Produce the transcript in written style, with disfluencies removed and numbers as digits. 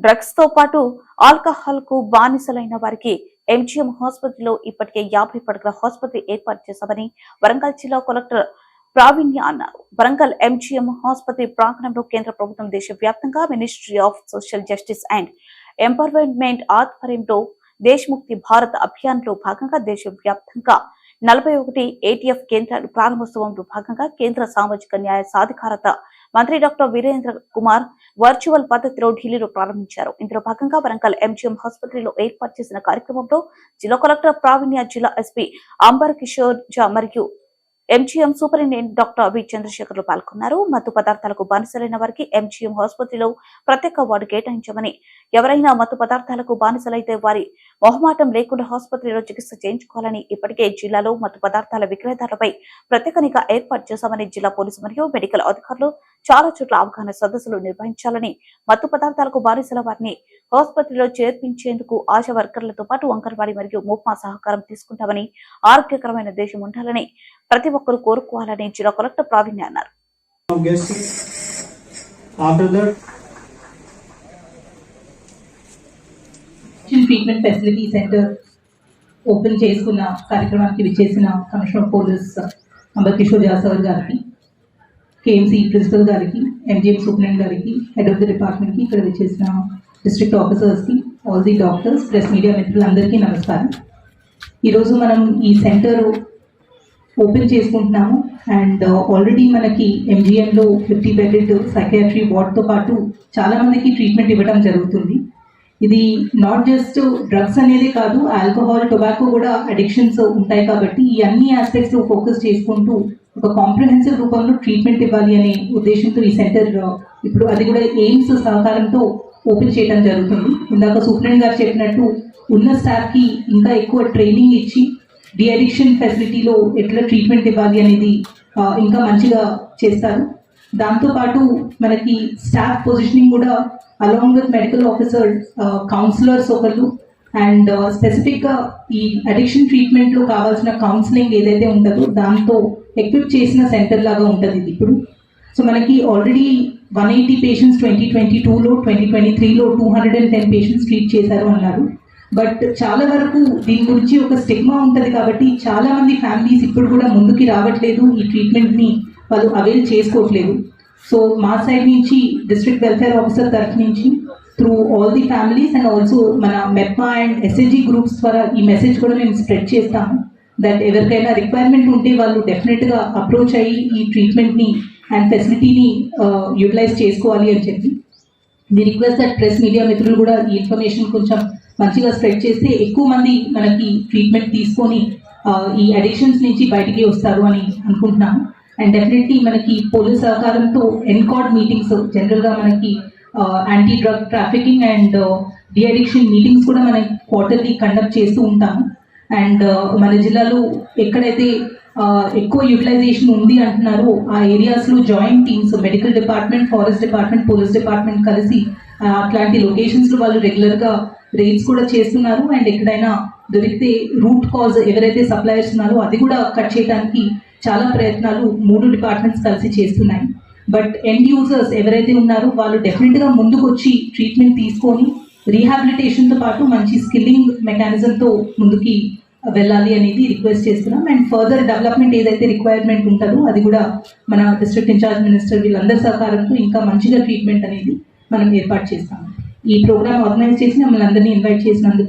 Drugs తో పాటు alcohol కు బానిసలైన వారికి ఎంజీఎం ఆసుపత్రిలో ఇప్పటికే 50 పడకల ఆసుపత్రి ఏర్పాటు చేశామని వరంగల్ జిల్లా కలెక్టర్ ప్రావీణ్య అన్నారు. వరంగల్ ఎంజీఎం ఆసుపత్రి ప్రాంగణంలో కేంద్ర ప్రభుత్వం దేశవ్యాప్తంగా ministry of social justice and empowerment ఆధ్వర్యంలో దేశముక్తి భారత్ అభియాన్ లో భాగంగా దేశవ్యాప్తంగా 41 ఏటీఎఫ్ కేంద్రాలు ప్రారంభోత్సవంలో భాగంగా కేంద్ర సామాజిక న్యాయ సాధికారత మంత్రి డాక్టర్ వీరేంద్ర కుమార్ వర్చువల్ పద్ధతిలో ఢిల్లీలో ప్రారంభించారు. ఇందులో భాగంగా వరంగల్ ఎంజీఎం ఆసుపత్రిలో ఏర్పాటు చేసిన కార్యక్రమంలో జిల్లా కలెక్టర్ ప్రావీణ్య, జిల్లా ఎస్పీ అంబర్ కిషోర్ జా మరియు MGM superintendent doctor V Chandrasekharlu పాల్గొన్నారు. మత్తు పదార్థాలకు బానిసలైన వారికి ఎంజీఎం ఆసుపత్రిలో ప్రత్యేక వార్డు కేటాయించామని, ఎవరైనా మత్తు పదార్థాలకు బానిసలైతే వారి మొహమాటం లేకుండా ఆసుపత్రిలో చికిత్స చేయించుకోవాలని, ఇప్పటికే జిల్లాలో మత్తు పదార్థాల విక్రయదారులపై ప్రత్యేక నిఘా ఏర్పాటు చేశామని, జిల్లా పోలీసు మరియు మెడికల్ అధికారులు చాలా చోట్ల అవగాహన సదస్సులు నిర్వహించాలని, మత్తు పదార్థాలకు బానిసల వారిని ఆసుపత్రిలో చేర్పించేందుకు ఆశా వర్కర్లతో పాటు అంగన్వాడీ మరియు మోప్మా సహకారం తీసుకుంటామని, ఆరోగ్యకరమైన దేశం ఉండాలని ప్రతి ఒక్కరూ కోరుకోవాలని జిల్లా కలెక్టర్ ప్రావీణ్య అన్నారు. ట్రీట్మెంట్ ఫెసిలిటీ సెంటర్ ఓపెన్ చేసుకున్న కార్యక్రమానికి విచ్చేసిన commissioner of police Amber Kishore Jha sir గారికి, కేఎంసీ ప్రిన్సిపల్ గారికి, ఎంజీఎం సూపరింటెండెంట్ గారికి, హెడ్ ఆఫ్ ది డిపార్ట్మెంట్కి, ఇక్కడ విచ్చేసిన డిస్ట్రిక్ట్ ఆఫీసర్స్కి, all the doctors, press media మిత్రులందరికీ నమస్కారం. ఈరోజు మనం ఈ సెంటర్ ఓపెన్ చేసుకుంటున్నాము. అండ్ ఆల్రెడీ మనకి ఎంజీఎంలో 50 బెడెడ్ సైకియాట్రీ వార్డ్తో పాటు చాలా మందికి ట్రీట్మెంట్ ఇవ్వడం జరుగుతుంది. ఇది నాట్ జస్ట్ డ్రగ్స్ అనేది కాదు, ఆల్కహాల్, టొబాకో కూడా అడిక్షన్స్ ఉంటాయి కాబట్టి ఈ అన్ని ఆస్పెక్ట్స్ ఫోకస్ చేసుకుంటూ ఒక కాంప్రహెన్సివ్ రూపంలో ట్రీట్మెంట్ ఇవ్వాలి అనే ఉద్దేశంతో ఈ సెంటర్ ఇప్పుడు అది కూడా ఎయిమ్స్ సహకారంతో ఓపెన్ చేయడం జరుగుతుంది. ఇందాక సూపరింటెండెంట్ గారు చెప్పినట్టు ఉన్న స్టాఫ్కి ఇంకా ఎక్కువ ట్రైనింగ్ ఇచ్చి డి అడిక్షన్ ఫెసిలిటీలో ఎట్లా ట్రీట్మెంట్ ఇవ్వాలి అనేది ఇంకా మంచిగా చేస్తారు. దాంతోపాటు మనకి స్టాఫ్ పొజిషనింగ్ కూడా along with medical officer, counsellors ఒకళ్ళు, అండ్ స్పెసిఫిక్గా ఈ అడిక్షన్ ట్రీట్మెంట్లో కావాల్సిన కౌన్సిలింగ్ ఏదైతే ఉంటుందో దాంతో ఎక్విప్ చేసిన సెంటర్ లాగా ఉంటుంది ఇది ఇప్పుడు. సో మనకి ఆల్రెడీ 180 పేషెంట్స్ 2022లో, 2023లో 210 పేషెంట్స్ ట్రీట్ చేశారు అన్నారు. బట్ చాలా వరకు దీని గురించి ఒక స్టిగ్మా ఉంటుంది కాబట్టి చాలా మంది ఫ్యామిలీస్ ఇప్పుడు కూడా ముందుకి రావట్లేదు, ఈ ట్రీట్మెంట్ని వాళ్ళు అవైల్ చేసుకోవట్లేదు. సో మా సైడ్ నుంచి డిస్ట్రిక్ట్ వెల్ఫేర్ ఆఫీసర్ తరఫు నుంచి through all the families and also మన మెప్మా అండ్ ఎస్ఎస్జి గ్రూప్స్ ద్వారా ఈ మెసేజ్ కూడా మేము స్ప్రెడ్ చేస్తాము. దట్ ఎవరికైనా రిక్వైర్మెంట్ ఉంటే వాళ్ళు డెఫినెట్గా అప్రోచ్ అయ్యి ఈ ట్రీట్మెంట్ని అండ్ ఫెసిలిటీని యూటిలైజ్ చేసుకోవాలి అని చెప్పి మీ రిక్వెస్ట్ దట్ ప్రెస్ మీడియా మిత్రులు కూడా ఈ ఇన్ఫర్మేషన్ కొంచెం మంచిగా స్ప్రెడ్ చేస్తే ఎక్కువ మంది మనకి ట్రీట్మెంట్ తీసుకొని ఈ అడిక్షన్స్ నుంచి బయటికి వస్తారు అని అనుకుంటున్నాము. అండ్ డెఫినెట్లీ మనకి పోలీస్ సహకారంతో ఎన్కాడ్ మీటింగ్స్, జనరల్గా మనకి anti drug trafficking and de addiction meetings కూడా మనం క్వార్టర్లీ కండక్ట్ చేస్తూ ఉంటాము. అండ్ మన జిల్లాలో ఎక్కడైతే ఎక్కువ యూటిలైజేషన్ ఉంది అంటున్నారో ఆ ఏరియాస్లో joint teams, medical department, forest department, police department కలిసి అట్లాంటి లొకేషన్స్లో వాళ్ళు రెగ్యులర్గా రేట్స్ కూడా చేస్తున్నారు. అండ్ ఎక్కడైనా దొరికితే రూట్ కాజ్ ఎవరైతే సప్లయర్స్ ఉన్నారో అది కూడా కట్ చేయడానికి చాలా ప్రయత్నాలు 3 డిపార్ట్మెంట్స్ కలిసి చేస్తున్నాయి. బట్ ఎండ్ యూజర్స్ ఎవరైతే ఉన్నారో వాళ్ళు డెఫినెట్గా ముందుకు వచ్చి ట్రీట్మెంట్ తీసుకొని రీహాబిలిటేషన్తో పాటు మంచి స్కిల్లింగ్ మెకానిజంతో ముందుకి వెళ్ళాలి అనేది రిక్వెస్ట్ చేస్తున్నాం. అండ్ ఫర్దర్ డెవలప్మెంట్ ఏదైతే రిక్వైర్మెంట్ ఉంటుందో అది కూడా మన డిస్ట్రిక్ట్ ఇన్ఛార్జ్ మినిస్టర్ వీళ్ళందరి సహకారంతో ఇంకా మంచిగా ట్రీట్మెంట్ అనేది మనం ఏర్పాటు చేస్తాము. ఈ ప్రోగ్రామ్ ఆర్గనైజ్ చేసి మమ్మల్ని అందరినీ ఇన్వైట్ చేసినందుకు